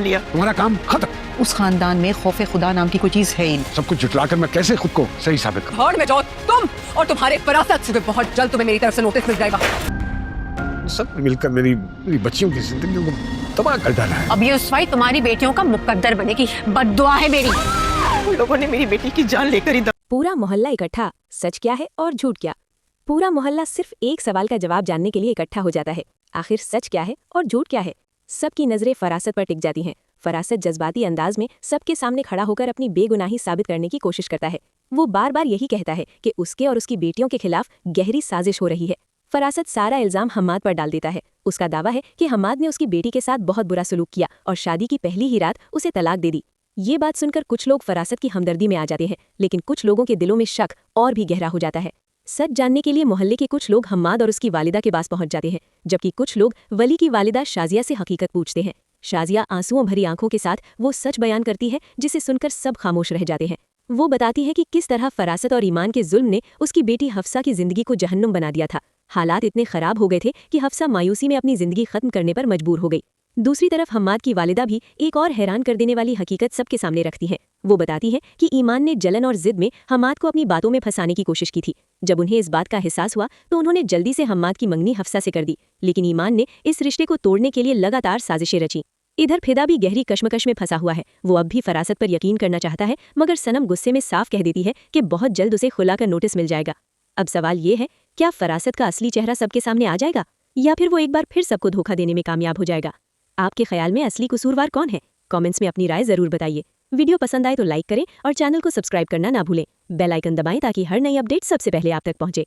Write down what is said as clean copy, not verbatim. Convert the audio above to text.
लिया। तुम्हारा काम खत्म। उस खानदान में खौफे खुदा नाम की कोई चीज है ही नहीं। सब कुछ जुटलाकर मैं कैसे खुद को सही साबित करूं? भाड़ में जाओ तुम और तुम्हारे फरासत से। बहुत जल्द तुम्हें मेरी तरफ से नोटिस मिल जाएगा। सब मिलकर मेरी बच्चियों की जिंदगी को तबाह कर डाला है। अब ये उस्वाई तुम्हारी बेटियों का मुकद्दर बनेगी। बद्दुआ है मेरी। उन लोगों ने मेरी बेटी की जान लेकर ही पूरा मोहल्ला इकट्ठा। सच क्या है और झूठ क्या? पूरा मोहल्ला सिर्फ एक सवाल का जवाब जानने के लिए इकट्ठा हो जाता है। आखिर सच क्या है और झूठ क्या है? सबकी नजरें फरासत पर टिक जाती हैं। फरासत जज्बाती अंदाज में सबके सामने खड़ा होकर अपनी बेगुनाही साबित करने की कोशिश करता है। वो बार बार यही कहता है कि उसके और उसकी बेटियों के खिलाफ गहरी साजिश हो रही है। फरासत सारा इल्जाम हम्माद पर डाल देता है। उसका दावा है कि हम्माद ने उसकी बेटी के साथ बहुत बुरा सलूक किया और शादी की पहली ही रात उसे तलाक दे दी। ये बात सुनकर कुछ लोग फरासत की हमदर्दी में आ जाते हैं, लेकिन कुछ लोगों के दिलों में शक और भी गहरा हो जाता है। सच जानने के लिए मोहल्ले के कुछ लोग हम्माद और उसकी वालिदा के पास पहुंच जाते हैं, जबकि कुछ लोग वली की वालिदा शाजिया से हकीकत पूछते हैं। शाजिया आंसुओं भरी आंखों के साथ वो सच बयान करती है, जिसे सुनकर सब खामोश रह जाते हैं। वो बताती है कि किस तरह फरासत और ईमान के जुल्म ने उसकी बेटी हफ्सा की जिंदगी को जहन्नुम बना दिया था। हालात इतने खराब हो गए थे कि हफ्सा मायूसी में अपनी जिंदगी खत्म करने पर मजबूर हो गई। दूसरी तरफ हम्माद की वालिदा भी एक और हैरान कर देने वाली हकीकत सबके सामने रखती है। वो बताती है कि ईमान ने जलन और जिद में हम्माद को अपनी बातों में फंसाने की कोशिश की थी। जब उन्हें इस बात का एहसास हुआ तो उन्होंने जल्दी से हम्माद की मंगनी हफ्सा से कर दी, लेकिन ईमान ने इस रिश्ते को तोड़ने के लिए लगातार साजिशें रची। इधर फिदा भी गहरी कश्मकश में फंसा हुआ है। वो अब भी फरासत पर यकीन करना चाहता है, मगर सनम गुस्से में साफ कह देती है कि बहुत जल्द उसे खुला का नोटिस मिल जाएगा। अब सवाल ये है, क्या फरासत का असली चेहरा सबके सामने आ जाएगा या फिर वो एक बार फिर सबको धोखा देने में कामयाब हो जाएगा? आपके ख्याल में असली कसूरवार कौन है? कमेंट्स में अपनी राय जरूर बताइए। वीडियो पसंद आए तो लाइक करें और चैनल को सब्सक्राइब करना ना भूलें। बेल आइकन दबाएं ताकि हर नई अपडेट सबसे पहले आप तक पहुंचे।